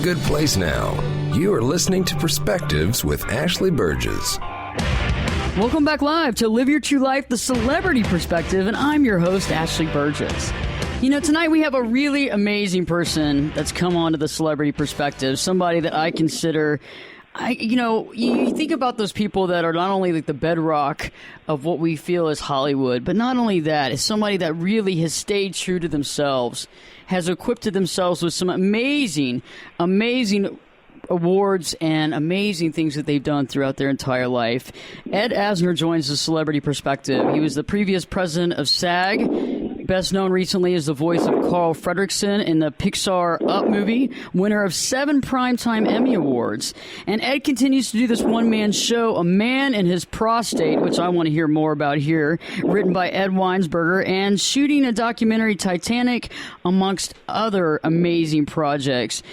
good place now. You are listening to Perspectives with Ashley Burgess. Welcome back live to Live Your True Life, the Celebrity Perspective, and I'm your host, Ashley Burgess. You know, tonight we have a really amazing person that's come on to the Celebrity Perspective, somebody that I consider... you think about those people that are not only like the bedrock of what we feel is Hollywood, but not only that, is somebody that really has stayed true to themselves, has equipped themselves with some amazing awards and amazing things that they've done throughout their entire life. Ed Asner joins the Celebrity Perspective. He was the previous president of SAG, best known recently as the voice of Carl Fredricksen in the Pixar Up movie, winner of 7 Primetime Emmy Awards. And Ed continues to do this one-man show, A Man and His Prostate, which I want to hear more about here, written by Ed Weinsberger, and shooting a documentary, Titanic, amongst other amazing projects.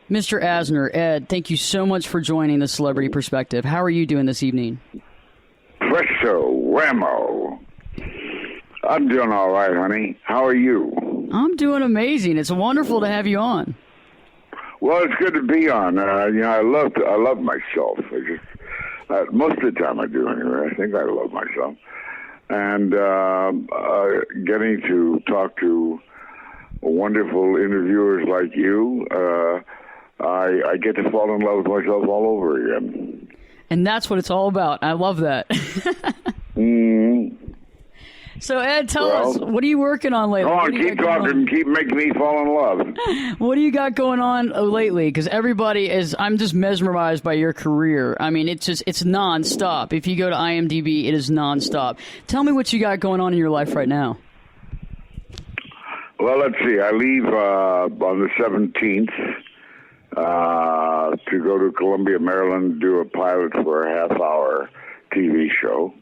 Mr. Asner, Ed, thank you so much for joining the Celebrity Perspective. How are you doing this evening? Presto, whammo. I'm doing all right, honey. How are you? I'm doing amazing. It's wonderful to have you on. Well, it's good to be on. I love myself. Most of the time I do anyway. I think I love myself. And getting to talk to wonderful interviewers like you, I get to fall in love with myself all over again. And that's what it's all about. I love that. So, Ed, tell us, what are you working on lately? Go on, keep talking and keep making me fall in love. What do you got going on lately? Because I'm just mesmerized by your career. I mean, it's nonstop. If you go to IMDb, it is nonstop. Tell me what you got going on in your life right now. Well, let's see. I leave on the 17th to go to Columbia, Maryland, do a pilot for a half-hour TV show.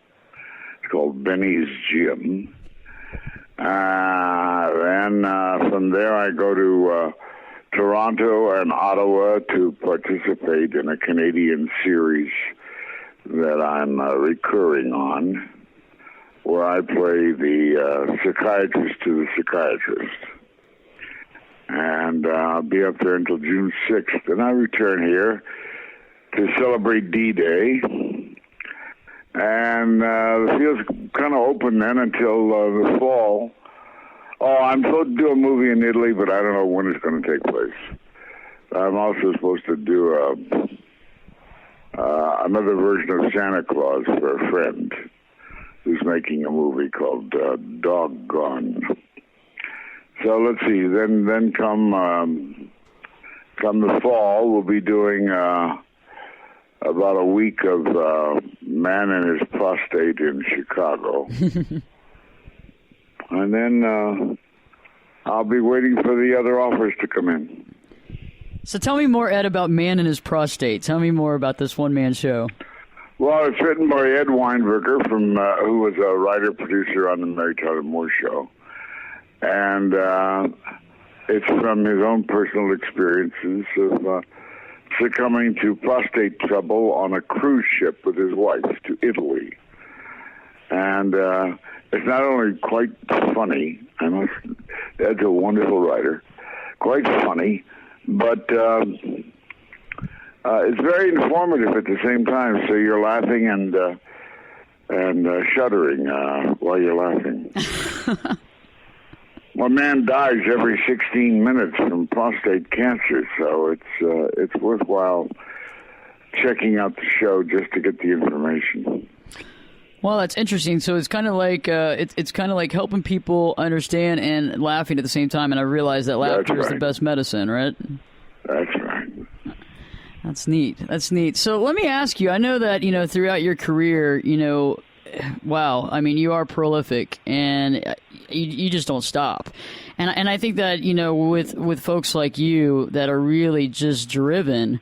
It's called Benny's Gym. Then from there I go to Toronto and Ottawa to participate in a Canadian series that I'm recurring on, where I play the psychiatrist to the psychiatrist. And I'll be up there until June 6th. And I return here to celebrate D-Day. And the field's kind of open then until the fall. Oh, I'm supposed to do a movie in Italy, but I don't know when it's going to take place. I'm also supposed to do another version of Santa Claus for a friend who's making a movie called Doggone. So let's see. Then come the fall, we'll be doing about a week of Man and His Prostate in Chicago, and then I'll be waiting for the other offers to come in. So tell me more, Ed, about Man and His Prostate. Tell me more about this one-man show. Well, it's written by Ed Weinberger, who was a writer-producer on the Mary Tyler Moore Show. And it's from his own personal experiences of succumbing to prostate trouble on a cruise ship with his wife to Italy. And it's not only quite funny, Ed's a wonderful writer, quite funny, but it's very informative at the same time, so you're laughing and shuddering while you're laughing. Well, a man dies every 16 minutes from prostate cancer, so it's worthwhile checking out the show just to get the information. Well, that's interesting. So it's kind of like it's kind of like helping people understand and laughing at the same time. And I realize that laughter is the best medicine, right? That's right. That's neat. That's neat. So let me ask you. I know that throughout your career, wow. I mean, you are prolific, and you just don't stop. And I think that with folks like you that are really just driven.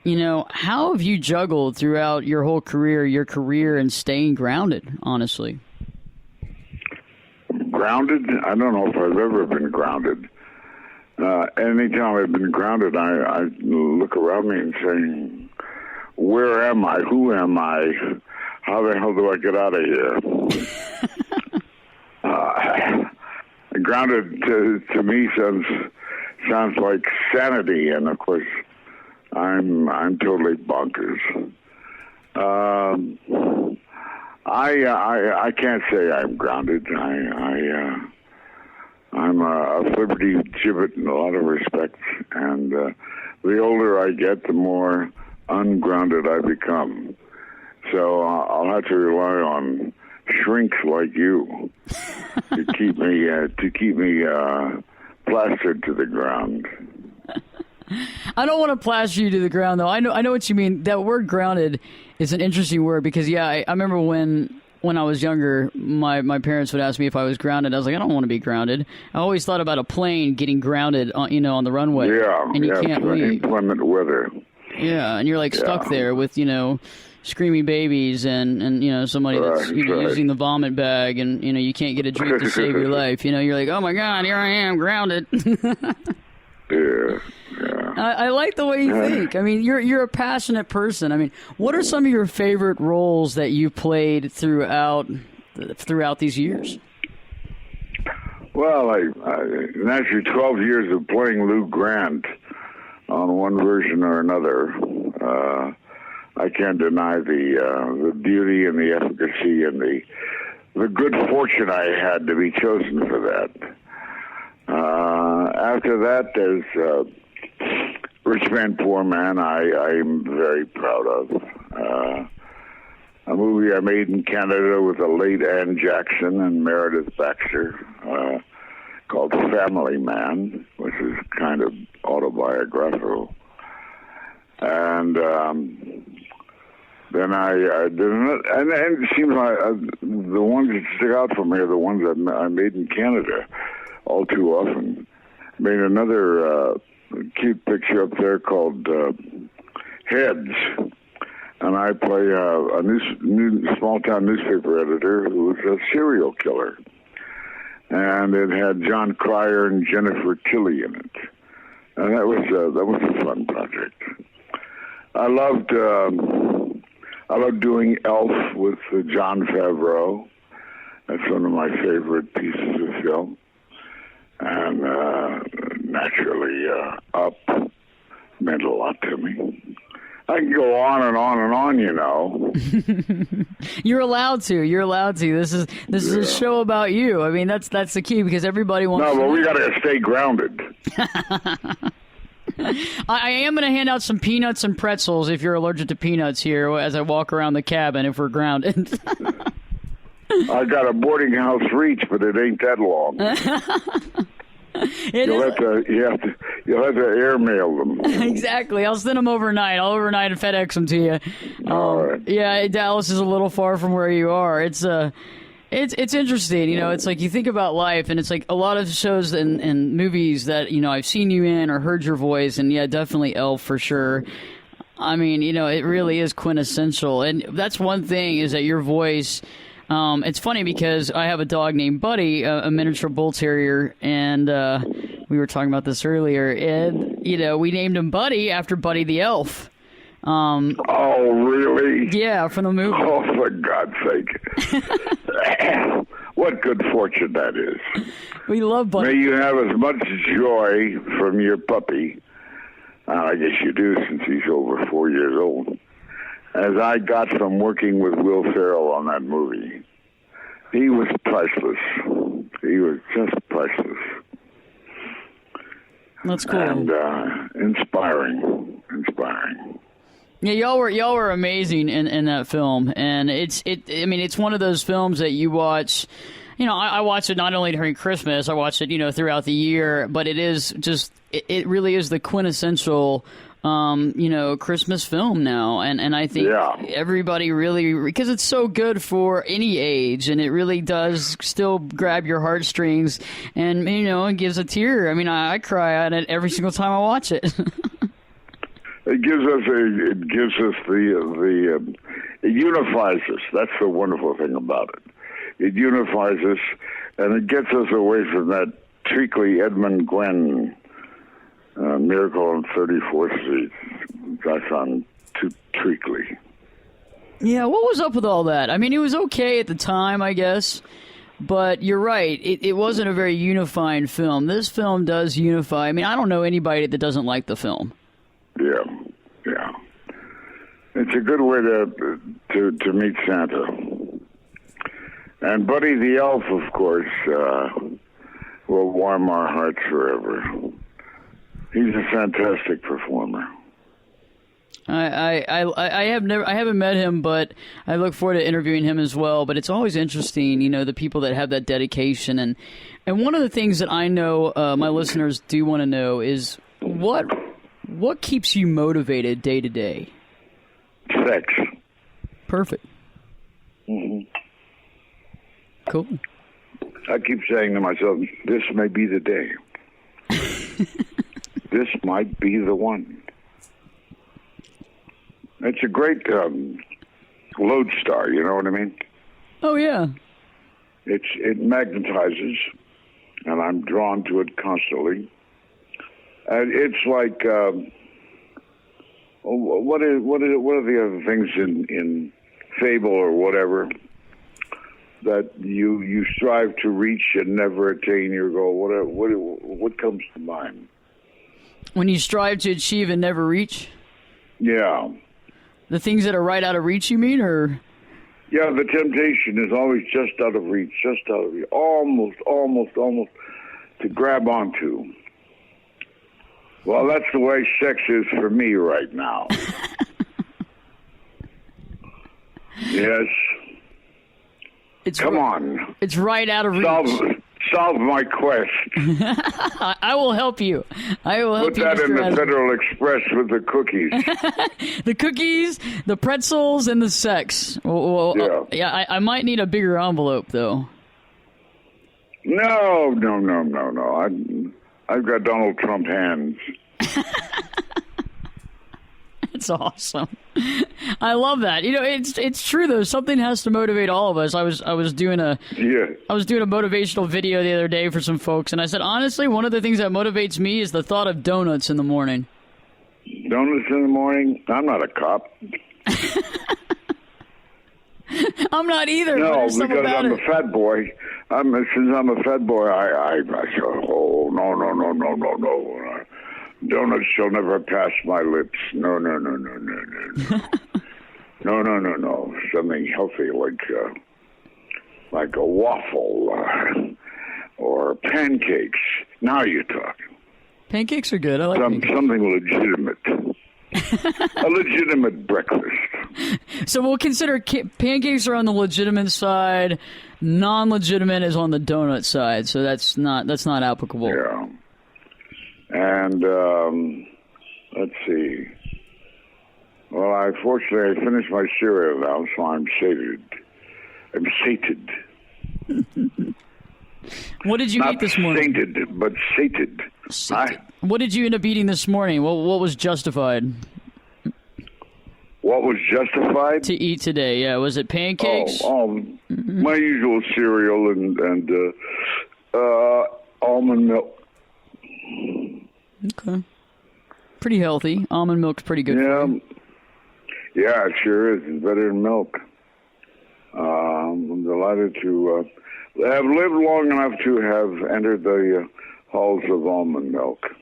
How have you juggled throughout your whole career, and staying grounded, honestly? Grounded? I don't know if I've ever been grounded. Anytime I've been grounded, I look around me and say, where am I? Who am I? How the hell do I get out of here? Grounded to me sounds like sanity, and of course, I'm totally bonkers. I can't say I'm grounded. I'm a liberty gibbet in a lot of respects, and the older I get, the more ungrounded I become. So I'll have to rely on shrinks like you to keep me plastered to the ground. I don't want to plaster you to the ground, though. I know what you mean. That word "grounded" is an interesting word because, I remember when I was younger, my parents would ask me if I was grounded. I was like, I don't want to be grounded. I always thought about a plane getting grounded, on the runway. Yeah, and you can't leave. Inclement weather. Yeah, and you're stuck there with screaming babies and somebody that's using the vomit bag, and you can't get a drink to save your life. You're like, oh my God, here I am, grounded. Yeah. I like the way you think. I mean, you're a passionate person. I mean, what are some of your favorite roles that you played throughout these years? Well, actually 12 years of playing Lou Grant on one version or another. I can't deny the beauty and the efficacy and the good fortune I had to be chosen for that. After that, there's Rich Man, Poor Man. I'm very proud of. A movie I made in Canada with the late Ann Jackson and Meredith Baxter called Family Man, which is kind of autobiographical. And then I did another, and it seems like the ones that stick out for me are the ones I made in Canada all too often. Made another cute picture up there called Heads, and I play a small-town newspaper editor who was a serial killer. And it had John Cryer and Jennifer Tilly in it. And that was a fun project. I loved doing Elf with Jon Favreau. That's one of my favorite pieces of film. And naturally, Up meant a lot to me. I can go on and on and on, You're allowed to. This is a show about you. I mean, that's the key because everybody wants. No, but we got to stay grounded. I am going to hand out some peanuts and pretzels if you're allergic to peanuts here as I walk around the cabin if we're grounded. I got a boarding house reach, but it ain't that long. You'll have to airmail them. Exactly. I'll send them overnight. I'll overnight and FedEx them to you. All right. Yeah, Dallas is a little far from where you are. It's interesting. It's like you think about life, and it's like a lot of shows and movies that I've seen you in or heard your voice, and yeah, definitely Elf for sure. I mean, it really is quintessential, and that's one thing is that your voice. It's funny because I have a dog named Buddy, a miniature bull terrier, and we were talking about this earlier. Ed, we named him Buddy after Buddy the Elf. Oh, really? Yeah, from the movie. Oh, for God's sake. What good fortune that is. We love Buddy. May you have as much joy from your puppy, I guess you do since he's over 4 years old, as I got from working with Will Ferrell on that movie. He was priceless. He was just priceless. That's cool. And inspiring. Yeah, y'all were amazing in that film, and it's one of those films that you watch. I watch it not only during Christmas, I watch it throughout the year, but it is just it really is the quintessential Christmas film now, and I think everybody really, because it's so good for any age, and it really does still grab your heartstrings, and it gives a tear. I mean, I cry at it every single time I watch it. It unifies us. That's the wonderful thing about it. It unifies us, and it gets us away from that treacly Edmund Gwenn Miracle on 34th Street. I found too treacly. Yeah, what was up with all that? I mean, it was okay at the time, I guess, but you're right. It wasn't a very unifying film. This film does unify. I mean, I don't know anybody that doesn't like the film. Yeah. It's a good way to meet Santa. And Buddy the Elf, of course, will warm our hearts forever. He's a fantastic performer. I haven't met him, but I look forward to interviewing him as well. But it's always interesting, the people that have that dedication. And one of the things that I know my listeners do want to know is what keeps you motivated day to day? Sex. Perfect. Mm-hmm. Cool. I keep saying to myself, this may be the day. This might be the one. It's a great lodestar, you know what I mean? Oh, yeah. It magnetizes, and I'm drawn to it constantly. And it's like, what are the other things in fable or whatever that you strive to reach and never attain your goal? What comes to mind? When you strive to achieve and never reach? Yeah. The things that are right out of reach, you mean, or? Yeah, the temptation is always just out of reach, almost to grab onto. Well, that's the way sex is for me right now. Yes. Come on. It's right out of reach. Solve my quest. I will help you. I will help Put you. That in Asner. the Federal Express with the cookies. The cookies, the pretzels, and the sex. Well, yeah. I might need a bigger envelope, though. No. I've got Donald Trump hands. That's awesome. I love that. It's true though. Something has to motivate all of us. I was doing a motivational video the other day for some folks, and I said honestly, one of the things that motivates me is the thought of donuts in the morning. Donuts in the morning? I'm not a cop. I'm not either. No, because I'm a fat boy. Since I'm a fat boy, I say, oh no. Donuts shall never pass my lips. No. No. Something healthy like a waffle or pancakes. Now you're talking. Pancakes are good. I like something legitimate. A legitimate breakfast. So we'll consider pancakes are on the legitimate side. Non-legitimate is on the donut side. So that's not applicable. Yeah. And let's see. Well, I finished my cereal now, so I'm sated. What did you eat this morning? Not sated, but sated. What did you end up eating this morning? What was justified? What was justified? To eat today, yeah. Was it pancakes? My usual cereal and almond milk. Okay. Pretty healthy. Almond milk's pretty good Yeah. for you. Yeah, it sure is. It's better than milk. I'm delighted to have lived long enough to have entered the halls of almond milk.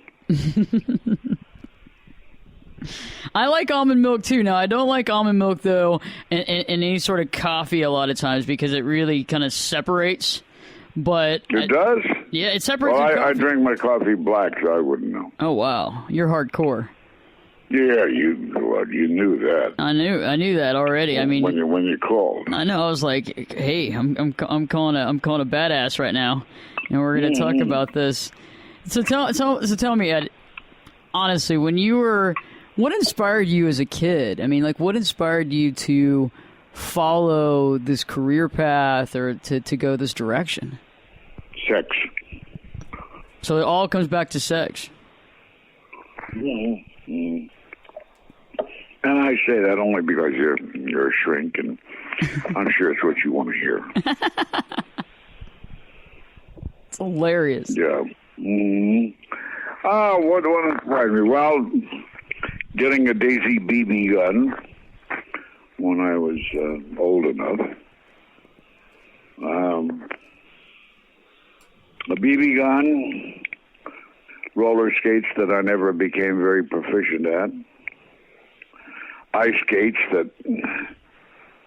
I like almond milk too. Now, I don't like almond milk though in any sort of coffee a lot of times because it really kind of separates. But it does? Yeah, it separates. Well, I drink my coffee black, so I wouldn't know. Oh wow, you're hardcore. Yeah, you knew that. I knew that already. I mean, when you called, I know. I was like, hey, I'm calling a badass right now, and we're going to talk about this. So tell me, Ed, honestly, what inspired you as a kid? I mean, like, what inspired you to follow this career path or to go this direction? Sex. So it all comes back to sex. Mm-hmm. And I say that only because you're a shrink, and I'm sure it's what you want to hear. It's hilarious. Yeah. Mm-hmm. What inspired me? Well, getting a Daisy BB gun when I was old enough. A BB gun, roller skates that I never became very proficient at. ice skates that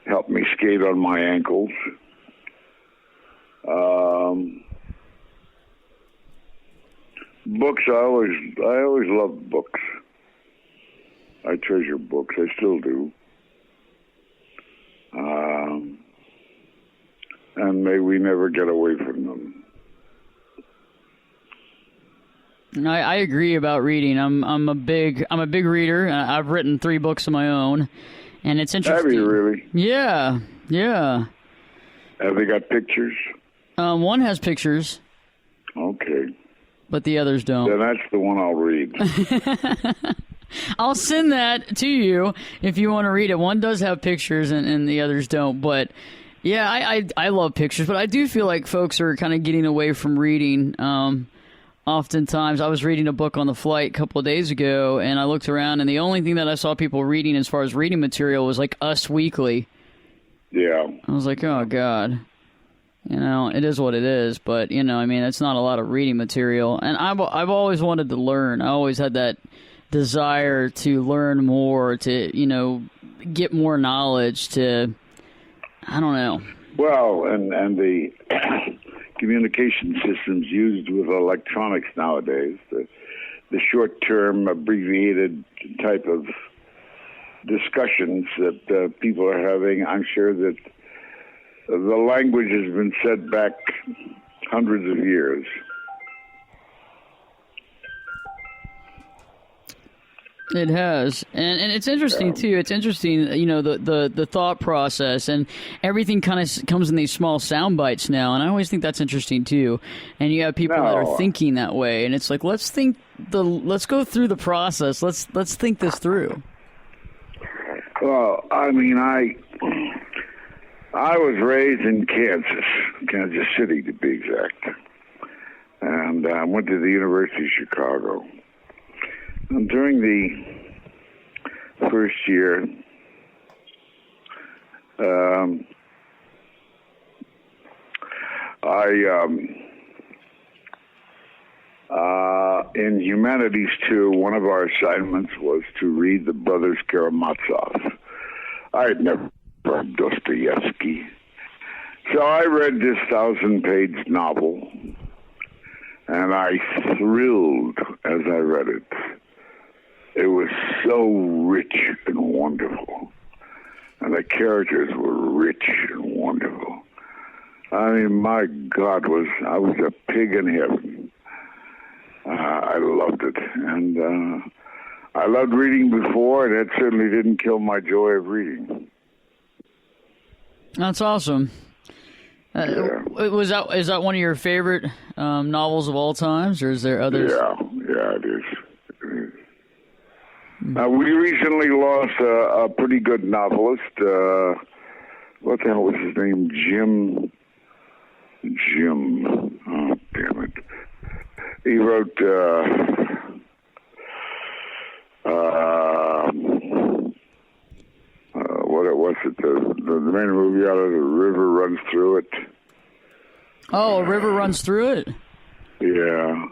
help me skate on my ankles. Books, I always loved books. I treasure books. I still do. And may we never get away from them. I agree about reading. I'm a big reader. I've written 3 books of my own, and it's interesting. Have you really? Yeah. Have they got pictures? One has pictures. Okay. But the others don't. Then that's the one I'll read. I'll send that to you if you want to read it. One does have pictures and the others don't. But, yeah, I love pictures. But I do feel like folks are kind of getting away from reading. Oftentimes, I was reading a book on the flight a couple of days ago, and I looked around, and the only thing that I saw people reading as far as reading material was like Us Weekly. Yeah. I was like, oh, God. It is what it is, but, it's not a lot of reading material. And I've always wanted to learn. I always had that desire to learn more, to, get more knowledge, I don't know. Well, and the communication systems used with electronics nowadays, the short-term abbreviated type of discussions that people are having, I'm sure that the language has been set back hundreds of years. It has, and it's interesting too. It's interesting, the thought process and everything kind of comes in these small sound bites now, and I always think that's interesting too. And you have people that are thinking that way, and it's like let's go through the process. Let's think this through. Well, I mean, I was raised in Kansas City to be exact, and I went to the University of Chicago. And during the first year, in Humanities 2, one of our assignments was to read The Brothers Karamazov. I had never read Dostoevsky. So I read this 1,000-page novel, and I thrilled as I read it. It was so rich and wonderful. And the characters were rich and wonderful. I mean, my God, I was a pig in heaven. I loved it. And I loved reading before, and that certainly didn't kill my joy of reading. That's awesome. Yeah. Is that one of your favorite novels of all times, or is there others? Yeah, it is. We recently lost a pretty good novelist. What the hell was his name? Jim. Oh, damn it. He wrote what was it? The main movie out of The River Runs Through It. Oh, A River Runs Through It? Yeah.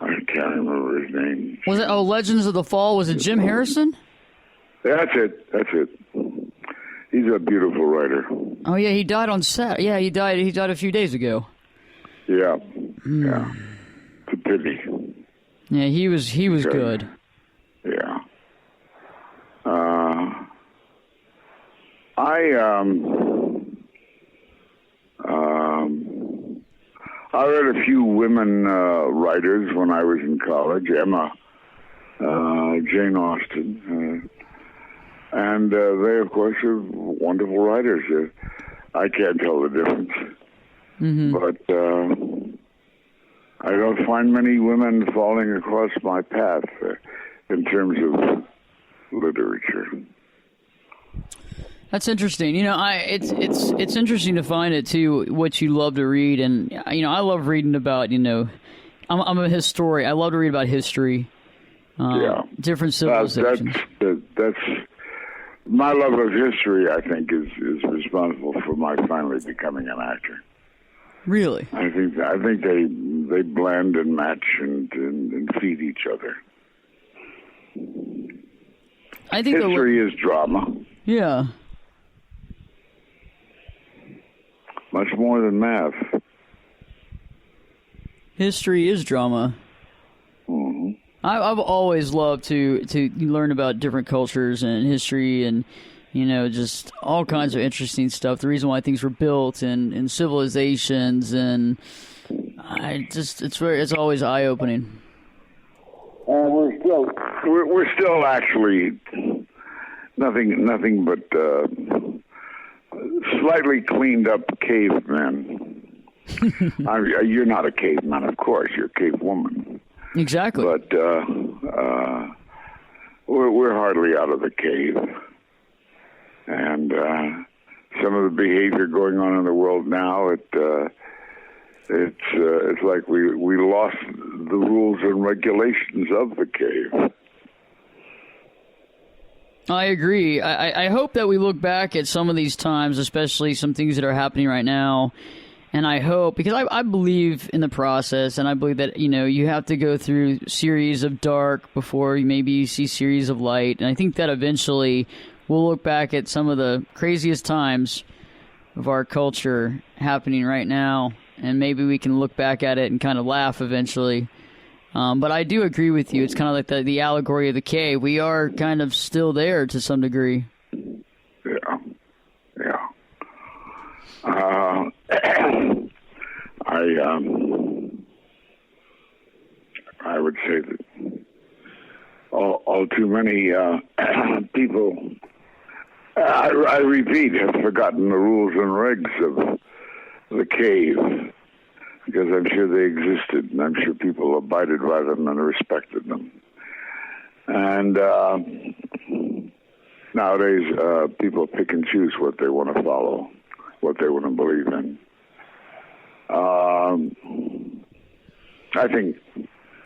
I can't remember his name. Was it, Legends of the Fall? Was it Jim Harrison? That's it. He's a beautiful writer. Oh, yeah, he died on set. Yeah, he died a few days ago. Yeah. Yeah. It's a pity. Yeah, he was good. Yeah. I read a few women writers when I was in college. Emma, Jane Austen, and they, of course, are wonderful writers. I can't tell the difference, but I don't find many women falling across my path in terms of literature. That's interesting. It's interesting to find it too, what you love to read, and I love reading about. I'm a historian. I love to read about history. Different civilizations. That's my love of history. I think is responsible for my finally becoming an actor. Really? I think they blend and match and feed each other. I think history is drama. Yeah. Much more than math. History is drama. Mm-hmm. I've always loved to learn about different cultures and history and, just all kinds of interesting stuff. The reason why things were built and civilizations, and it's always eye-opening. We're still actually nothing but slightly cleaned up cavemen. You're not a caveman, of course. You're a cave woman. Exactly. But we're hardly out of the cave, and some of the behavior going on in the world now, it's like we lost the rules and regulations of the cave. I agree. I hope that we look back at some of these times, especially some things that are happening right now. And I hope, because I believe in the process, and I believe that, you have to go through series of dark before maybe you see series of light. And I think that eventually we'll look back at some of the craziest times of our culture happening right now. And maybe we can look back at it and kind of laugh eventually. But I do agree with you. It's kind of like the allegory of the cave. We are kind of still there to some degree. Yeah. I would say that all too many people, I repeat, have forgotten the rules and regs of the cave, because I'm sure they existed, and I'm sure people abided by them and respected them. And nowadays, people pick and choose what they want to follow, what they want to believe in. I think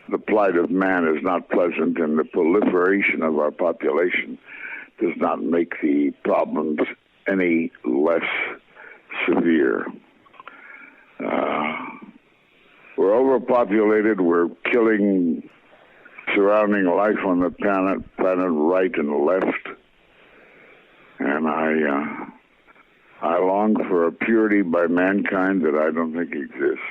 the plight of man is not pleasant, and the proliferation of our population does not make the problems any less severe. We're overpopulated. We're killing surrounding life on the planet right and left. And I long for a purity by mankind that I don't think exists.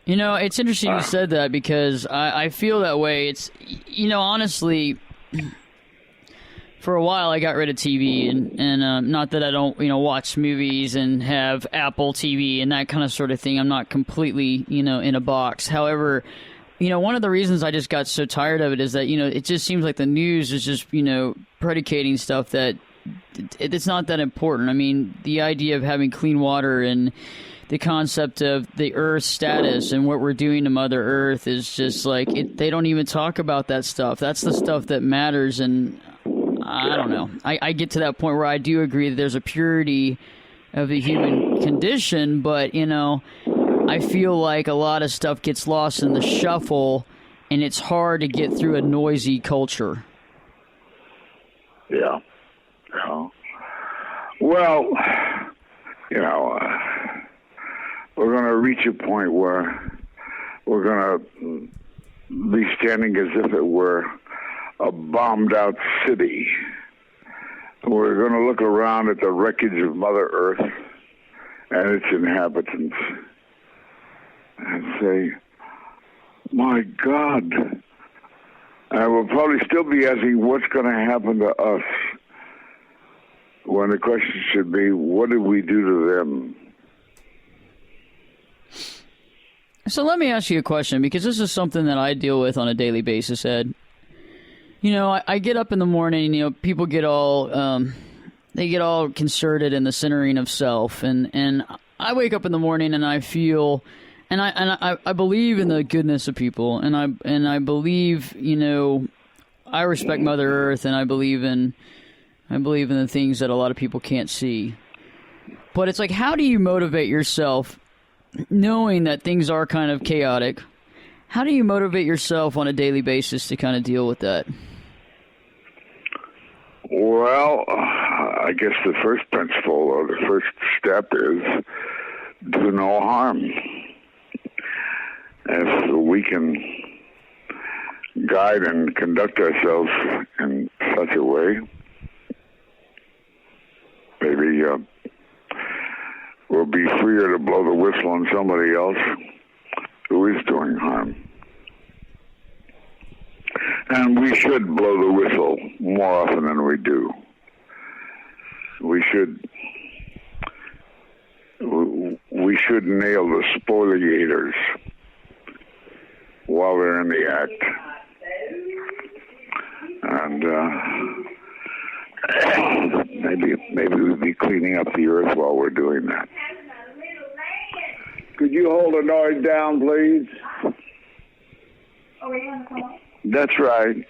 It's interesting you said that, because I feel that way. It's, honestly, for a while I got rid of TV, and not that I don't, watch movies and have Apple TV and that kind of sort of thing. I'm not completely, in a box. However, one of the reasons I just got so tired of it is that, it just seems like the news is just, predicating stuff that it's not that important. I mean, the idea of having clean water and the concept of the Earth's status and what we're doing to Mother Earth is just like, they don't even talk about that stuff. That's the stuff that matters, and I don't know. I get to that point where I do agree that there's a purity of the human condition, but, I feel like a lot of stuff gets lost in the shuffle, and it's hard to get through a noisy culture. Yeah. Well, we're going to reach a point where we're going to be standing as if it were a bombed-out city. We're going to look around at the wreckage of Mother Earth and its inhabitants and say, my God. And we'll probably still be asking what's going to happen to us, when the question should be, what did we do to them? So let me ask you a question, because this is something that I deal with on a daily basis, Ed. I get up in the morning, people get all concerted in the centering of self, and I wake up in the morning and I feel, and I believe in the goodness of people, and I believe, I respect Mother Earth, and I believe in the things that a lot of people can't see. But it's like, how do you motivate yourself, knowing that things are kind of chaotic? How do you motivate yourself on a daily basis to kind of deal with that? Well, I guess the first principle or the first step is do no harm. If we can guide and conduct ourselves in such a way, maybe we'll be freer to blow the whistle on somebody else who is doing harm. And we should blow the whistle more often than we do. We should nail the spoliators while they're in the act. And maybe we'd be cleaning up the earth while we're doing that. Could you hold the noise down, please? That's right.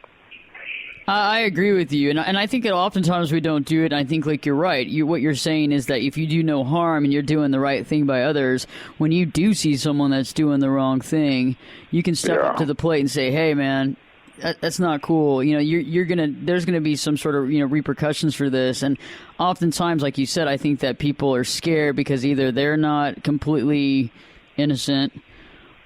I agree with you, and I think that oftentimes we don't do it, and I think, like, you're right. What you're saying is that if you do no harm and you're doing the right thing by others, when you do see someone that's doing the wrong thing, you can step up to the plate and say, hey, man, that's not cool. You know, there's gonna be some sort of, repercussions for this. And oftentimes, like you said, I think that people are scared because either they're not completely innocent,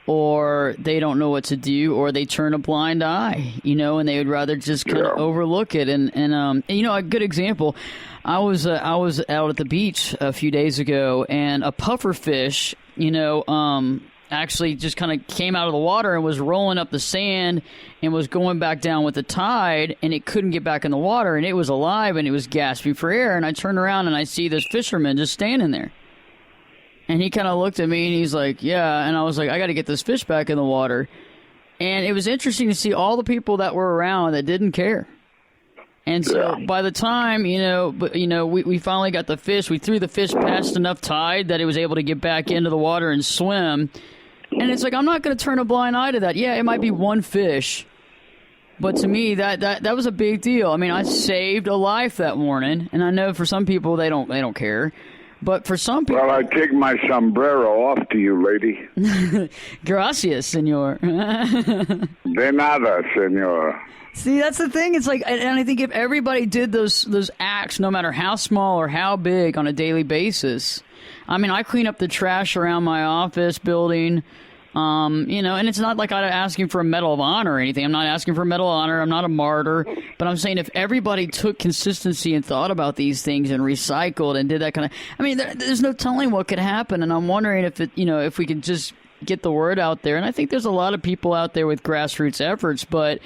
or they don't know what to do, or they turn a blind eye, and they would rather just kind of overlook it. And a good example, I was out at the beach a few days ago, and a puffer fish, actually just kind of came out of the water and was rolling up the sand and was going back down with the tide, and it couldn't get back in the water, and it was alive and it was gasping for air. And I turned around and I see this fisherman just standing there. And he kind of looked at me and he's like, yeah. And I was like, I got to get this fish back in the water. And it was interesting to see all the people that were around that didn't care. And so by the time, we finally got the fish, we threw the fish past enough tide that it was able to get back into the water and swim. And it's like, I'm not going to turn a blind eye to that. Yeah, it might be one fish. But to me, that was a big deal. I mean, I saved a life that morning. And I know for some people, they don't care. But for some people... Well, I take my sombrero off to you, lady. Gracias, senor. De nada, senor. See, that's the thing. It's like, and I think if everybody did those acts, no matter how small or how big, on a daily basis... I mean, I clean up the trash around my office building, and it's not like I'm asking for a Medal of Honor or anything. I'm not asking for a Medal of Honor. I'm not a martyr. But I'm saying if everybody took consistency and thought about these things and recycled and did that kind of... I mean, there's no telling what could happen. And I'm wondering if we could just get the word out there. And I think there's a lot of people out there with grassroots efforts, but...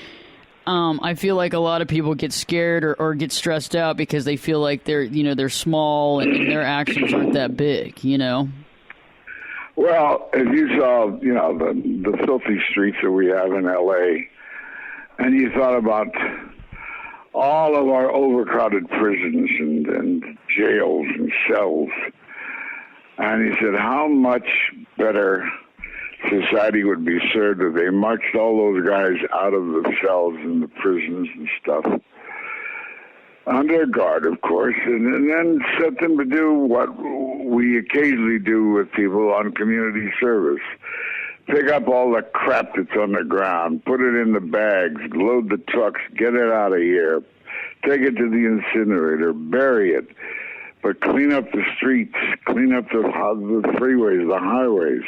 I feel like a lot of people get scared or get stressed out because they feel like they're small and their actions aren't that big, Well, if you saw, the filthy streets that we have in L.A., and you thought about all of our overcrowded prisons and jails and cells, and you said, how much better society would be served if they marched all those guys out of the cells and the prisons and stuff, under guard, of course, and then set them to do what we occasionally do with people on community service. Pick up all the crap that's on the ground, put it in the bags, load the trucks, get it out of here, take it to the incinerator, bury it, but clean up the streets, clean up the freeways, the highways,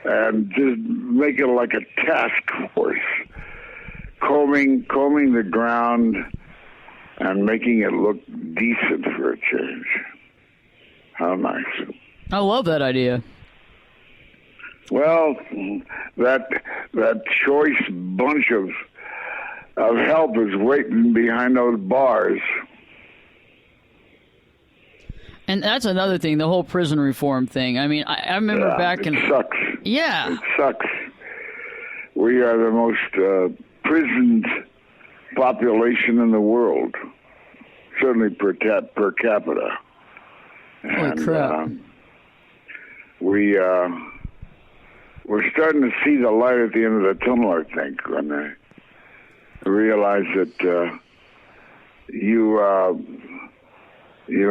and just make it like a task force, combing the ground and making it look decent for a change. How nice. I love that idea. Well, that choice bunch of help is waiting behind those bars. And that's another thing, the whole prison reform thing. I mean, I remember back in... It sucks. Yeah. It sucks. We are the most prisoned population in the world, certainly per capita. Holy crap. We're starting to see the light at the end of the tunnel, I think, when I realize that you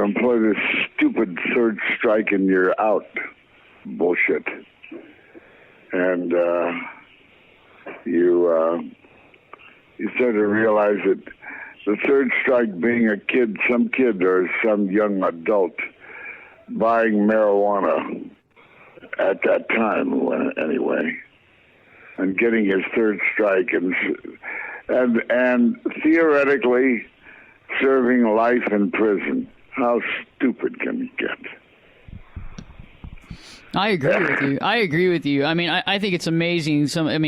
employ this stupid third strike and you're out bullshit. And you start to realize that the third strike being some kid or some young adult buying marijuana at that time, anyway. and getting his third strike and theoretically serving life in prison. How stupid can you get? I agree with you. I mean, I think it's amazing.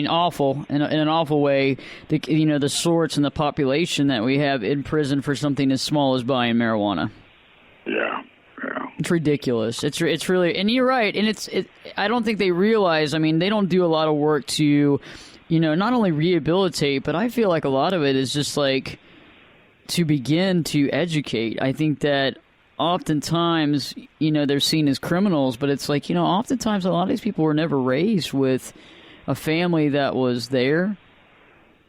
Awful in an awful way. The sorts and the population that we have in prison for something as small as buying marijuana. Yeah. It's ridiculous. It's really, and you're right. And I don't think they realize. I mean, they don't do a lot of work to, not only rehabilitate, but I feel like a lot of it is just like to begin to educate. I think that oftentimes, they're seen as criminals, but it's like, oftentimes a lot of these people were never raised with a family that was there.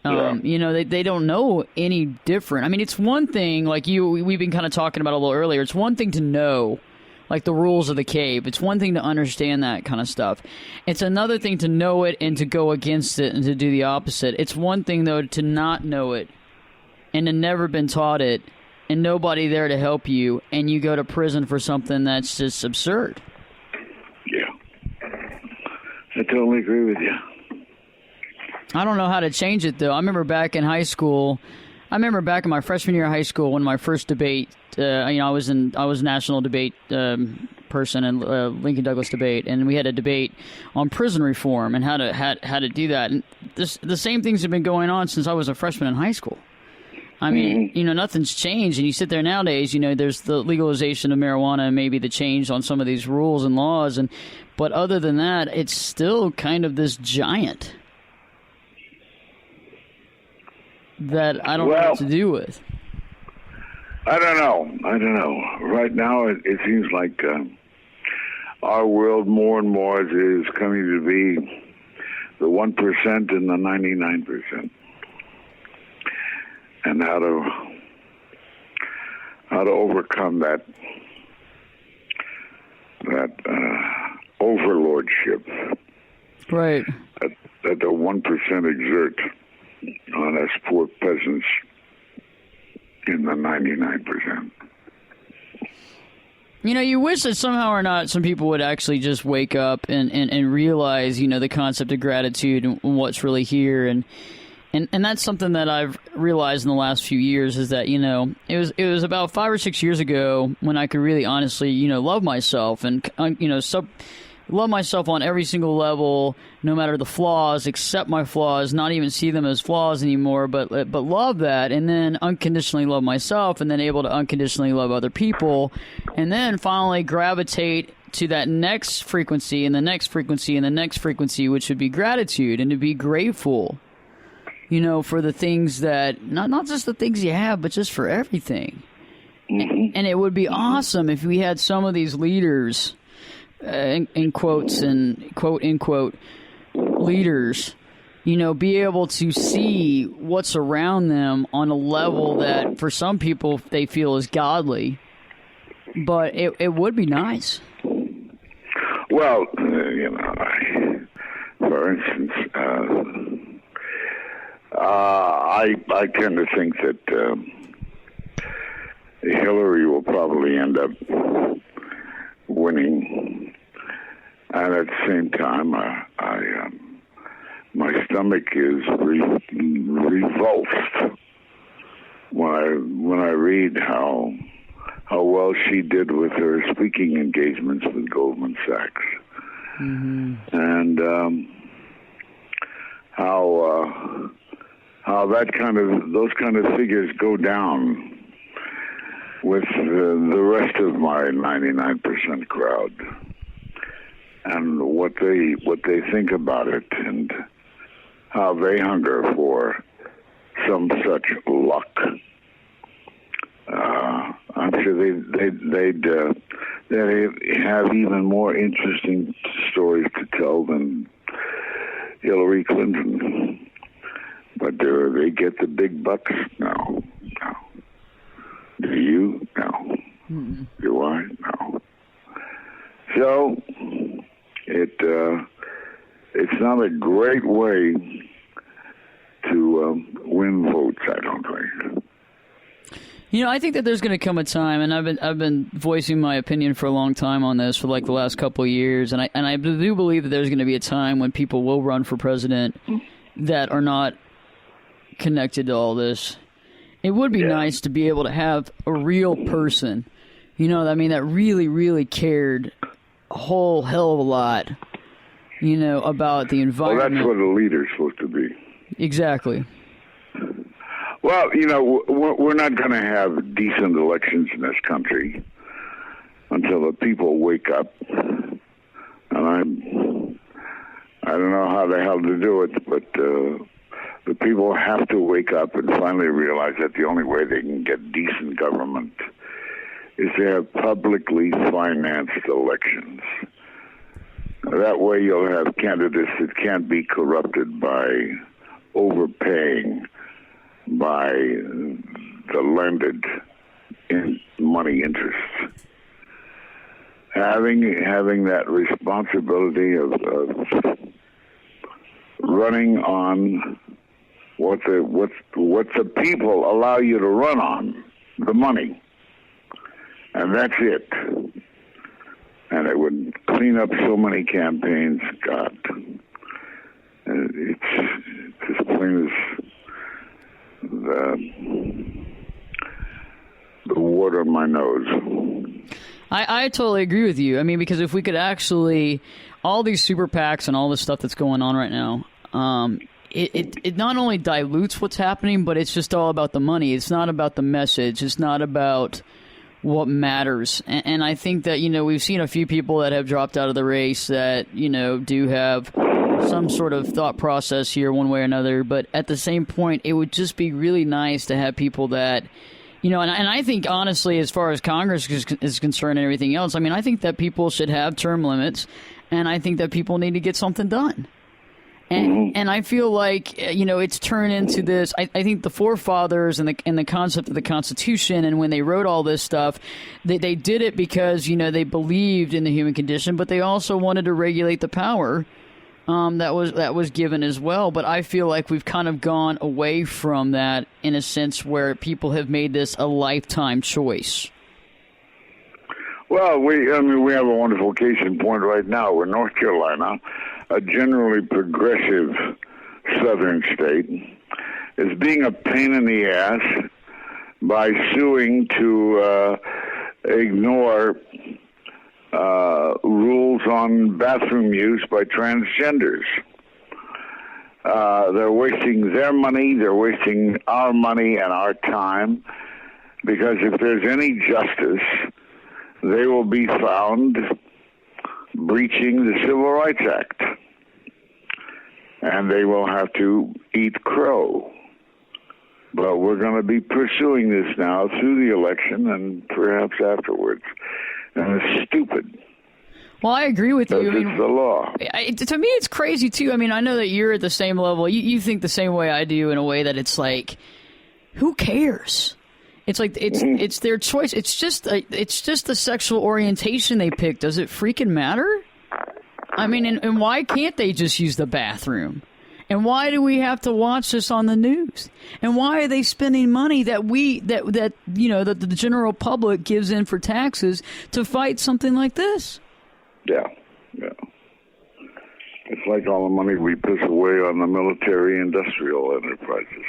They don't know any different. I mean, it's one thing, like we've been kind of talking about a little earlier. It's one thing to know, like the rules of the cave. It's one thing to understand that kind of stuff. It's another thing to know it and to go against it and to do the opposite. It's one thing, though, to not know it and to never been taught it and nobody there to help you, and you go to prison for something that's just absurd. Yeah. I totally agree with you. I don't know how to change it, though. I remember back in high school. I remember back in my freshman year of high school when my first debate. I was national debate person in Lincoln Douglas debate, and we had a debate on prison reform and how to do that. And the same things have been going on since I was a freshman in high school. I mean, nothing's changed, and you sit there nowadays, there's the legalization of marijuana and maybe the change on some of these rules and laws, but other than that, it's still kind of this giant that I don't know what to do with. I don't know. Right now, it seems like our world more and more is coming to be the 1% and the 99%. And how to overcome that overlordship, right? That the 1% exert on us poor peasants in the 99%. You wish that somehow or not some people would actually just wake up and realize, the concept of gratitude and what's really here. And that's something that I've realized in the last few years is that, it was about 5 or 6 years ago when I could really honestly, love myself and, love myself on every single level, no matter the flaws, accept my flaws, not even see them as flaws anymore, but love that, and then unconditionally love myself, and then able to unconditionally love other people, and then finally gravitate to that next frequency and the next frequency and the next frequency, which would be gratitude, and to be grateful. For the things that, not just the things you have, but just for everything. Mm-hmm. And it would be awesome if we had some of these leaders, in quotes and quote, unquote, leaders, be able to see what's around them on a level that for some people they feel is godly. But it would be nice. Well, for instance, I tend to think that Hillary will probably end up winning, and at the same time, my stomach is revulsed when I read how well she did with her speaking engagements with Goldman Sachs, and how those kind of figures go down with the rest of my 99% crowd, and what they think about it, and how they hunger for some such luck. I'm sure they'd have even more interesting stories to tell than Hillary Clinton. But they get the big bucks? No. Do you? No. Mm-hmm. Do I? No. So it's not a great way to win votes, I don't think. I think that there's going to come a time, and I've been voicing my opinion for a long time on this for like the last couple of years, and I do believe that there's going to be a time when people will run for president that are not connected to all this. It would be nice to be able to have a real person, that really, really cared a whole hell of a lot, about the environment. Well, that's what a leader's supposed to be. Exactly. Well, we're not going to have decent elections in this country until the people wake up. And I don't know how the hell to do it, but the people have to wake up and finally realize that the only way they can get decent government is to have publicly financed elections. That way you'll have candidates that can't be corrupted by overpaying by the landed money interests. Having that responsibility of running on what the people allow you to run on, the money, and that's it. And it would clean up so many campaigns. God, it's as plain as the water in my nose. I totally agree with you. I mean, because if we could actually, all these super PACs and all this stuff that's going on right now, it not only dilutes what's happening, but it's just all about the money. It's not about the message. It's not about what matters. And I think that, we've seen a few people that have dropped out of the race that, do have some sort of thought process here one way or another. But at the same point, it would just be really nice to have people that, and I think, honestly, as far as Congress is concerned and everything else, I think that people should have term limits, and I think that people need to get something done. And I feel like, it's turned into this. I think the forefathers and the concept of the Constitution, and when they wrote all this stuff, they did it because, they believed in the human condition, but they also wanted to regulate the power that was given as well. But I feel like we've kind of gone away from that in a sense where people have made this a lifetime choice. Well, we have a wonderful case in point right now. We're North Carolina, a generally progressive southern state, is being a pain in the ass by suing to ignore rules on bathroom use by transgenders. They're wasting their money, they're wasting our money and our time, because if there's any justice, they will be found breaching the Civil Rights Act. And they will have to eat crow. But we're going to be pursuing this now through the election and perhaps afterwards. And it's stupid. Well, I agree with you. It's the law. To me, it's crazy, too. I know that you're at the same level. You think the same way I do, in a way that it's like, who cares? It's like it's their choice. It's just the sexual orientation they pick. Does it freaking matter? And why can't they just use the bathroom? And why do we have to watch this on the news? And why are they spending money that the general public gives in for taxes to fight something like this? Yeah. It's like all the money we piss away on the military-industrial enterprises.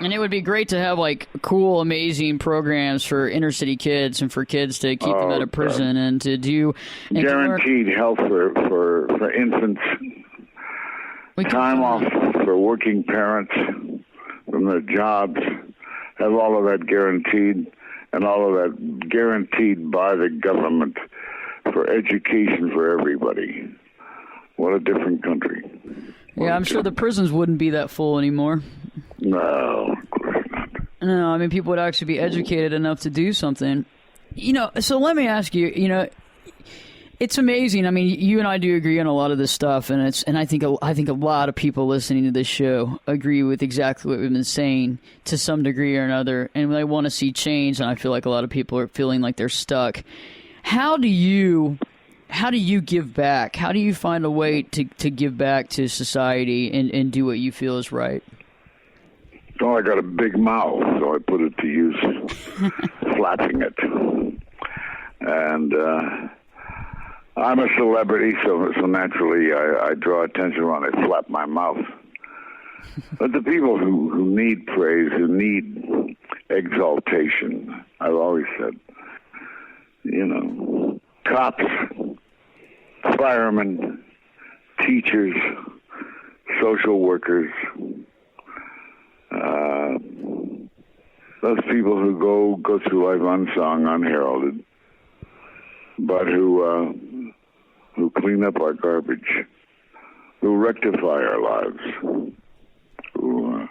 And it would be great to have cool, amazing programs for inner city kids and for kids to keep them out of prison and to do guaranteed health for infants, time off for working parents from their jobs, have all of that guaranteed, and all of that guaranteed by the government for education for everybody. What a different country. Yeah, I'm sure the prisons wouldn't be that full anymore. No, of course not. No, people would actually be educated enough to do something. So let me ask you, it's amazing. You and I do agree on a lot of this stuff, and I think a lot of people listening to this show agree with exactly what we've been saying to some degree or another, and they want to see change, and I feel like a lot of people are feeling like they're stuck. How do you give back? How do you find a way to give back to society and do what you feel is right? Oh, I got a big mouth, so I put it to use flapping it. And I'm a celebrity, so naturally I draw attention when I flap my mouth. But the people who need praise, who need exaltation, I've always said, cops, firemen, teachers, social workers, those people who go through life unsung, unheralded, but who clean up our garbage, who rectify our lives, who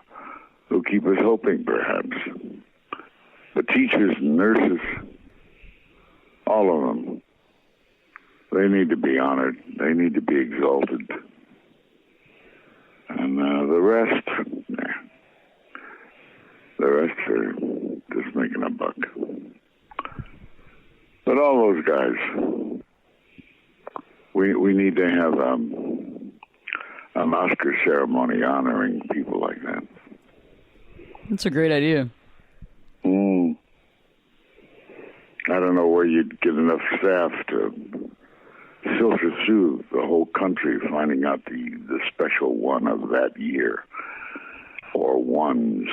keep us hoping, perhaps. The teachers, nurses, all of them, they need to be honored. They need to be exalted. And the rest are just making a buck. But all those guys, we need to have an Oscar ceremony honoring people like that. That's a great idea. I don't know where you'd get enough staff to filter through the whole country, finding out the special one of that year, or ones.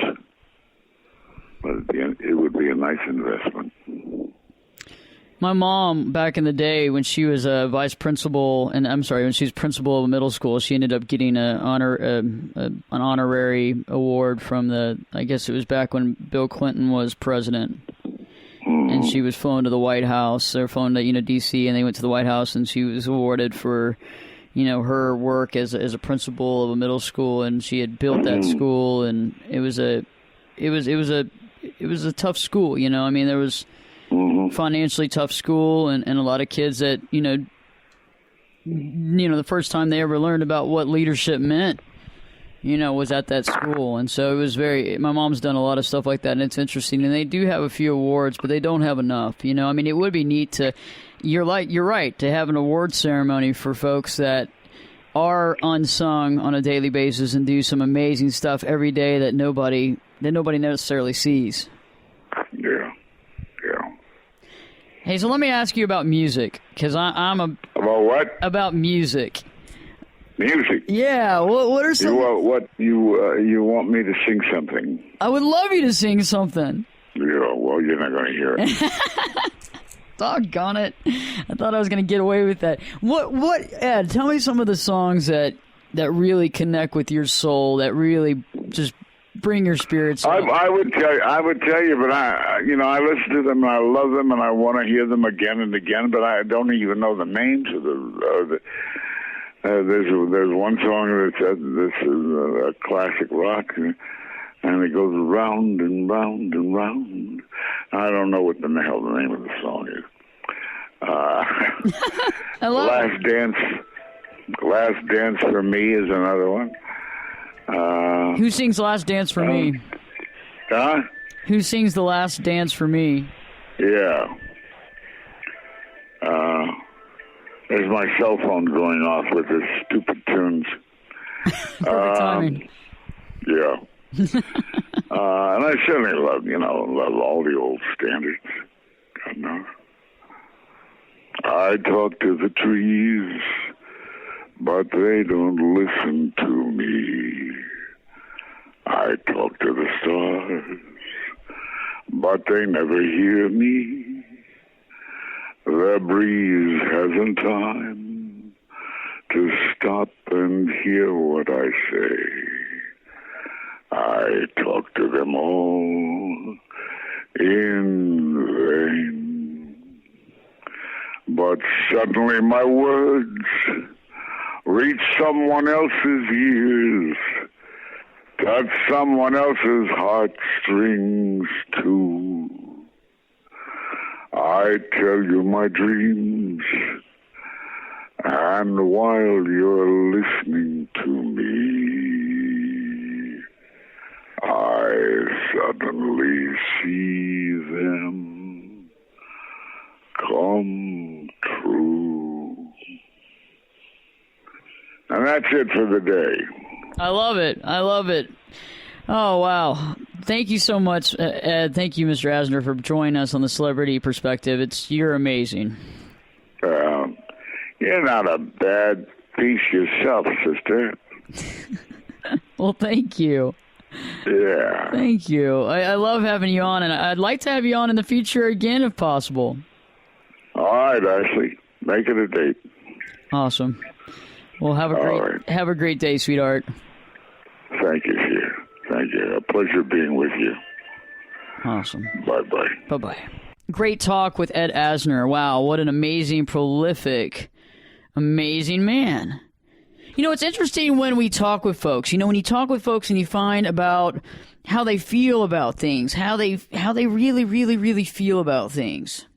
But it would be a nice investment. My mom, back in the day, when she was a vice principal, when she was principal of a middle school, she ended up getting an honorary award from I guess it was back when Bill Clinton was president. And she was flown to the White House, or flown to, D.C., and they went to the White House, and she was awarded for, her work as a principal of a middle school, and she had built that school, and it was a tough school, there was financially tough school, and a lot of kids that, the first time they ever learned about what leadership meant, was at that school. And so it was my mom's done a lot of stuff like that, and it's interesting. And they do have a few awards, but they don't have enough, it would be neat to, you're right, to have an award ceremony for folks that are unsung on a daily basis and do some amazing stuff every day that nobody necessarily sees. Yeah. Hey, so let me ask you about music, because About what? About music. Music. Yeah. What are some? You want me to sing something? I would love you to sing something. Yeah. Well, you're not going to hear it. Doggone it! I thought I was going to get away with that. What? Ed, tell me some of the songs that really connect with your soul, that really just bring your spirits up. I would tell you, but I listen to them and I love them and I want to hear them again and again, but I don't even know the names of the. There's one song that's a classic rock, and it goes round and round and round. I don't know what the hell the name of the song is. Last Dance for Me is another one. Who sings Last Dance for Me? Huh? Who sings The Last Dance for Me? Yeah. There's my cell phone going off with his stupid tunes. Perfect timing. Yeah. And I certainly love all the old standards. God knows. I talk to the trees, but they don't listen to me. I talk to the stars, but they never hear me. The breeze hasn't time to stop and hear what I say. I talk to them all in vain. But suddenly my words reach someone else's ears, touch someone else's heartstrings too. I tell you my dreams, and while you're listening to me, I suddenly see them come true. And that's it for the day. I love it. Oh, wow. Thank you so much, Ed. Thank you, Mr. Asner, for joining us on the Celebrity Perspective. You're amazing. You're not a bad piece yourself, sister. Well, thank you. Yeah. Thank you. I love having you on, and I'd like to have you on in the future again if possible. All right, Ashley. Make it a date. Awesome. Well, have a great day, sweetheart. Thank you, dear. Thank you. A pleasure being with you. Awesome. Bye-bye. Bye-bye. Great talk with Ed Asner. Wow, what an amazing, prolific, amazing man. You know, it's interesting when we talk with folks. You know, when you talk with folks and you find about how they feel about things, how they really, really, really feel about things.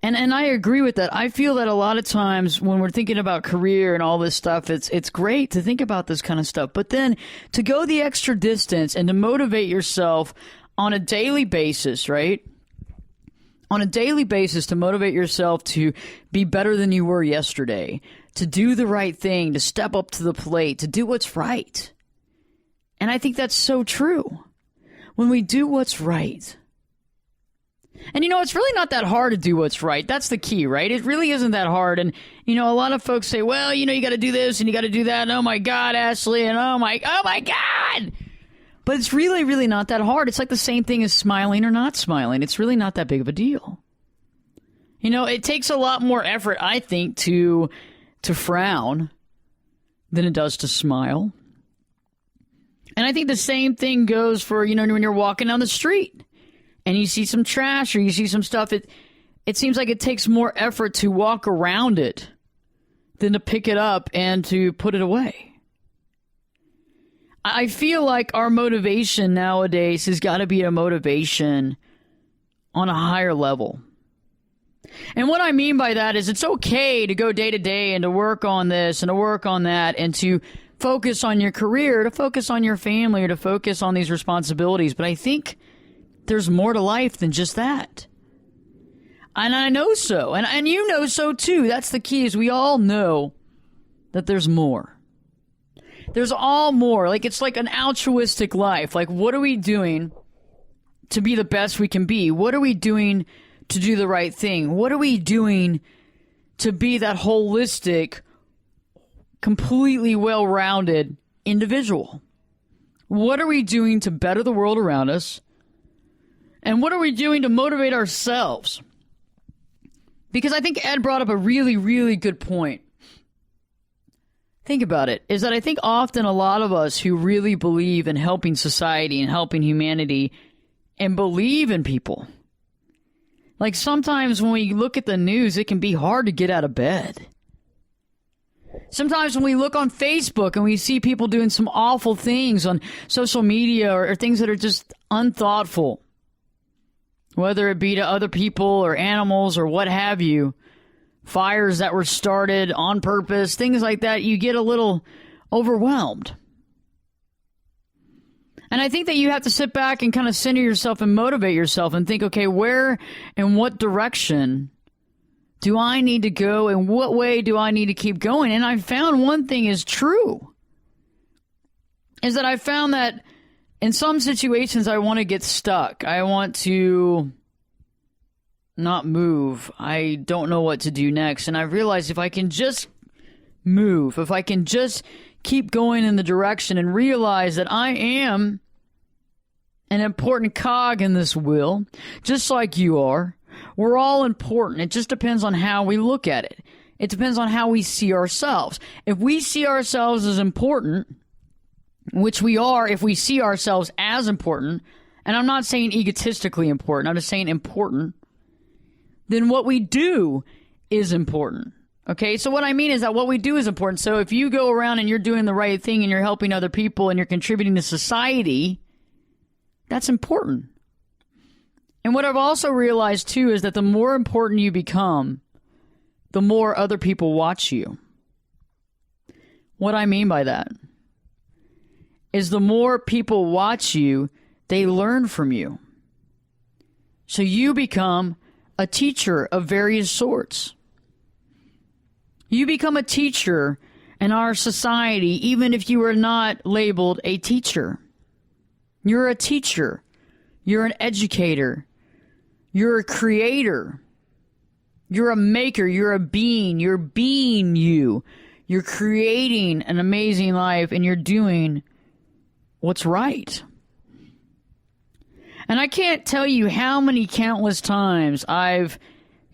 And I agree with that. I feel that a lot of times when we're thinking about career and all this stuff, it's great to think about this kind of stuff. But then to go the extra distance and to motivate yourself on a daily basis, right? On a daily basis to motivate yourself to be better than you were yesterday, to do the right thing, to step up to the plate, to do what's right. And I think that's so true. When we do what's right. And, you know, it's really not that hard to do what's right. That's the key, right? It really isn't that hard. And, you know, a lot of folks say, well, you know, you got to do this and you got to do that. And, oh, my God, Ashley. And, oh, my God. But it's really, really not that hard. It's like the same thing as smiling or not smiling. It's really not that big of a deal. You know, it takes a lot more effort, I think, to frown than it does to smile. And I think the same thing goes for, you know, when you're walking down the street. And you see some trash or you see some stuff, it seems like it takes more effort to walk around it than to pick it up and to put it away. I feel like our motivation nowadays has got to be a motivation on a higher level. And what I mean by that is it's okay to go day to day and to work on this and to work on that and to focus on your career, to focus on your family, or to focus on these responsibilities. But I think there's more to life than just that. And I know so. And you know so too. That's the key, is we all know that there's more. There's all more. Like, it's like an altruistic life. Like, what are we doing to be the best we can be? What are we doing to do the right thing? What are we doing to be that holistic, completely well-rounded individual? What are we doing to better the world around us? And what are we doing to motivate ourselves? Because I think Ed brought up a really, really good point. Think about it, is that I think often a lot of us who really believe in helping society and helping humanity and believe in people, like sometimes when we look at the news, it can be hard to get out of bed. Sometimes when we look on Facebook and we see people doing some awful things on social media or things that are just unthoughtful, whether it be to other people or animals or what have you, fires that were started on purpose, things like that, you get a little overwhelmed. And I think that you have to sit back and kind of center yourself and motivate yourself and think, okay, where and what direction do I need to go and what way do I need to keep going? And I found one thing is true, is that I found that in some situations, I want to get stuck. I want to not move. I don't know what to do next. And I realized if I can just move, if I can just keep going in the direction and realize that I am an important cog in this wheel, just like you are. We're all important. It just depends on how we look at it. It depends on how we see ourselves. If we see ourselves as important, which we are if we see ourselves as important, and I'm not saying egotistically important, I'm just saying important, then what we do is important. Okay, so what I mean is that what we do is important. So if you go around and you're doing the right thing and you're helping other people and you're contributing to society, that's important. And what I've also realized too is that the more important you become, the more other people watch you. What I mean by that is the more people watch you, they learn from you. So you become a teacher of various sorts. You become a teacher in our society, even if you are not labeled a teacher. You're a teacher. You're an educator. You're a creator. You're a maker. You're a being. You're being you. You're creating an amazing life, and you're doing what's right. And I can't tell you how many countless times I've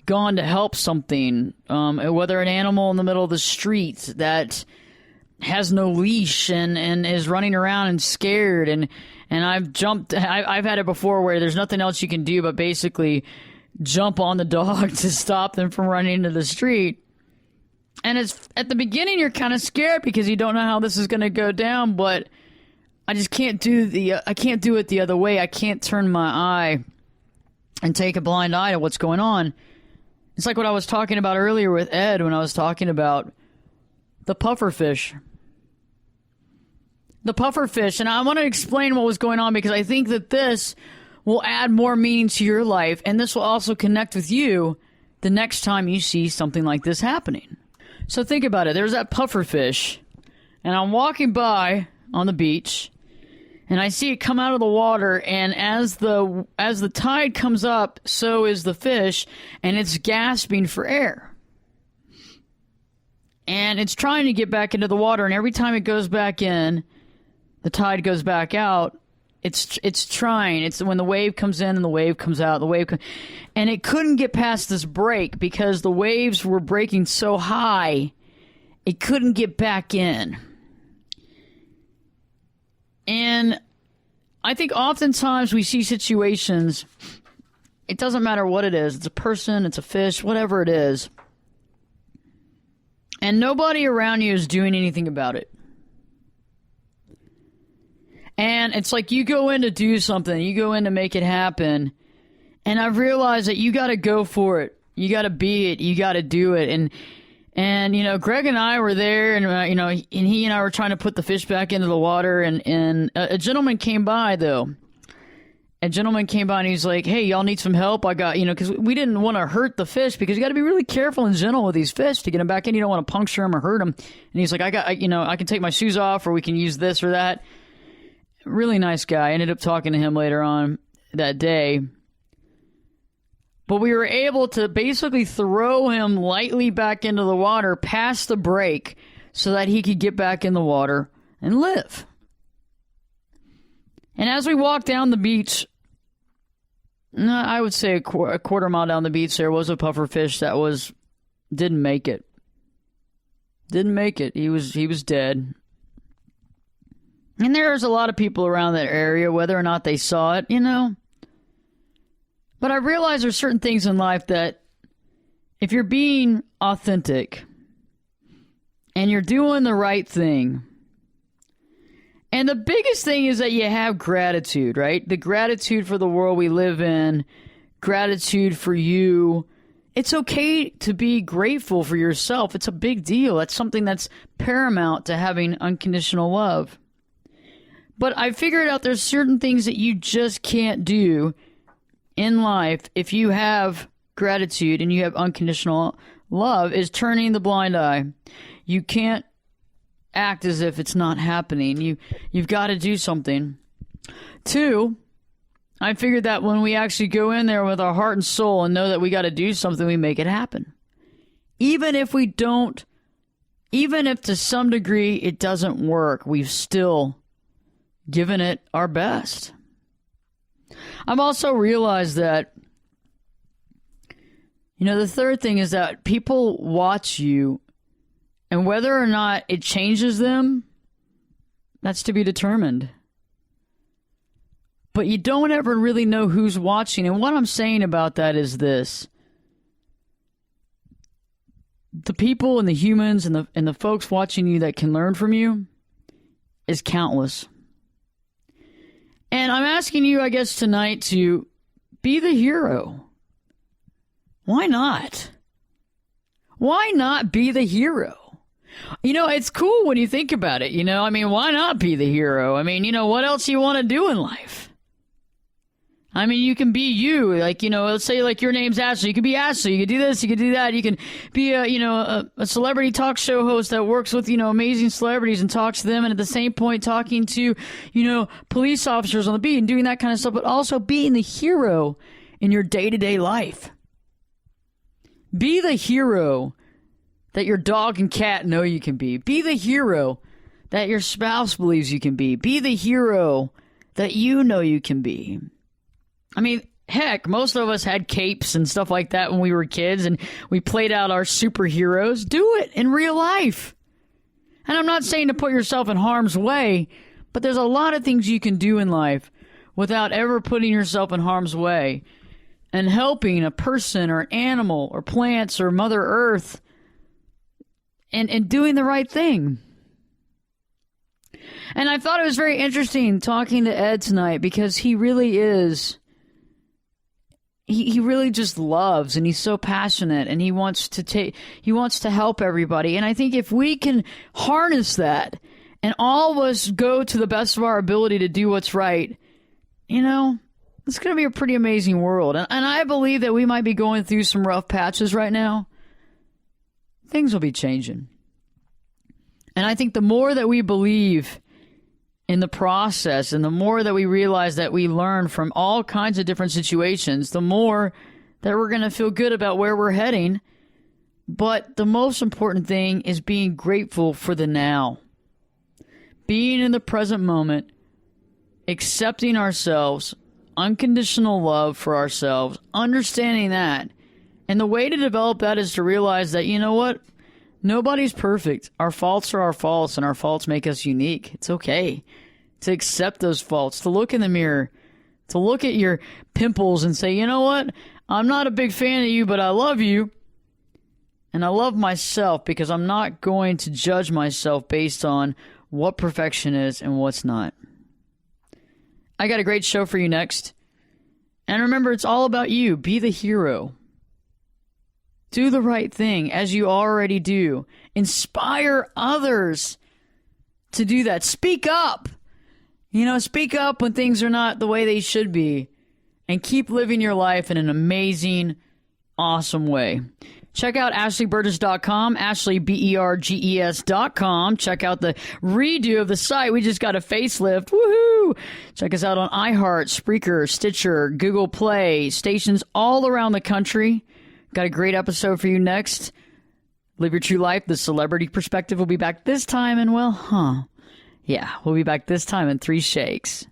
gone to help something, whether an animal in the middle of the street that has no leash and is running around and scared, and I've jumped. I've had it before where there's nothing else you can do but basically jump on the dog to stop them from running into the street. And it's at the beginning you're kind of scared because you don't know how this is going to go down, but I just can't do it the other way. I can't turn my eye and take a blind eye to what's going on. It's like what I was talking about earlier with Ed when I was talking about the pufferfish. The pufferfish, and I want to explain what was going on because I think that this will add more meaning to your life, and this will also connect with you the next time you see something like this happening. So think about it. There's that pufferfish, and I'm walking by on the beach, and I see it come out of the water, and as the tide comes up, so is the fish, and it's gasping for air. And it's trying to get back into the water, and every time it goes back in, the tide goes back out. It's trying. It's when the wave comes in and the wave comes out. And it couldn't get past this break because the waves were breaking so high, it couldn't get back in. And I think oftentimes we see situations, it doesn't matter what it is. It's a person, it's a fish, whatever it is. And nobody around you is doing anything about it. And it's like you go in to do something, you go in to make it happen, and I've realized that you got to go for it. You got to be it. You got to do it. And you know, Greg and I were there, and and he and I were trying to put the fish back into the water, and a gentleman came by though. A gentleman came by and he's like, "Hey, y'all need some help? I got because we didn't want to hurt the fish because you got to be really careful and gentle with these fish to get them back in. You don't want to puncture them or hurt them." And he's like, I can take my shoes off, or we can use this or that." Really nice guy. I ended up talking to him later on that day. But we were able to basically throw him lightly back into the water past the break so that he could get back in the water and live. And as we walked down the beach, I would say a quarter mile down the beach, there was a pufferfish that didn't make it. Didn't make it. He was dead. And there's a lot of people around that area, whether or not they saw it, But I realize there's certain things in life that if you're being authentic and you're doing the right thing, and the biggest thing is that you have gratitude, right? The gratitude for the world we live in, gratitude for you. It's okay to be grateful for yourself. It's a big deal. That's something that's paramount to having unconditional love. But I figured out there's certain things that you just can't do in life if you have gratitude and you have unconditional love, is turning the blind eye. You can't act as if it's not happening. You've got to do something. 2, I figured that when we actually go in there with our heart and soul and know that we got to do something, we make it happen. Even if we don't, even if to some degree it doesn't work, we've still given it our best. I've also realized that, the third thing is that people watch you, and whether or not it changes them, that's to be determined. But you don't ever really know who's watching. And what I'm saying about that is this. The people and the humans and the folks watching you that can learn from you is countless. And I'm asking you, I guess, tonight to be the hero. Why not? Why not be the hero? It's cool when you think about it, why not be the hero? What else do you want to do in life? I mean, you can be you. Like, let's say like your name's Ashley. You can be Ashley. You can do this. You can do that. You can be a celebrity talk show host that works with, amazing celebrities and talks to them. And at the same point, talking to, police officers on the beat and doing that kind of stuff, but also being the hero in your day-to-day life. Be the hero that your dog and cat know you can be. Be the hero that your spouse believes you can be. Be the hero that you know you can be. I mean, heck, most of us had capes and stuff like that when we were kids, and we played out our superheroes. Do it in real life. And I'm not saying to put yourself in harm's way, but there's a lot of things you can do in life without ever putting yourself in harm's way and helping a person or an animal or plants or Mother Earth and doing the right thing. And I thought it was very interesting talking to Ed tonight because he really is... He really just loves, and he's so passionate, and he wants to help everybody. And I think if we can harness that and all of us go to the best of our ability to do what's right, it's going to be a pretty amazing world. And I believe that we might be going through some rough patches right now. Things will be changing. And I think the more that we believe in the process, and the more that we realize that we learn from all kinds of different situations, the more that we're going to feel good about where we're heading. But the most important thing is being grateful for the now. Being in the present moment, accepting ourselves, unconditional love for ourselves, understanding that. And the way to develop that is to realize that, nobody's perfect. Our faults are our faults, and our faults make us unique. It's okay to accept those faults, to look in the mirror, to look at your pimples and say, I'm not a big fan of you, but I love you. And I love myself because I'm not going to judge myself based on what perfection is and what's not. I got a great show for you next. And remember, it's all about you. Be the hero. Do the right thing as you already do. Inspire others to do that. Speak up. Speak up when things are not the way they should be. And keep living your life in an amazing, awesome way. Check out AshleyBurgess.com, AshleyBurgess.com. Check out the redo of the site. We just got a facelift. Woohoo! Check us out on iHeart, Spreaker, Stitcher, Google Play, stations all around the country. Got a great episode for you next. Live Your True Life, The Celebrity Perspective will be back this time, and we'll be back this time in 3 shakes.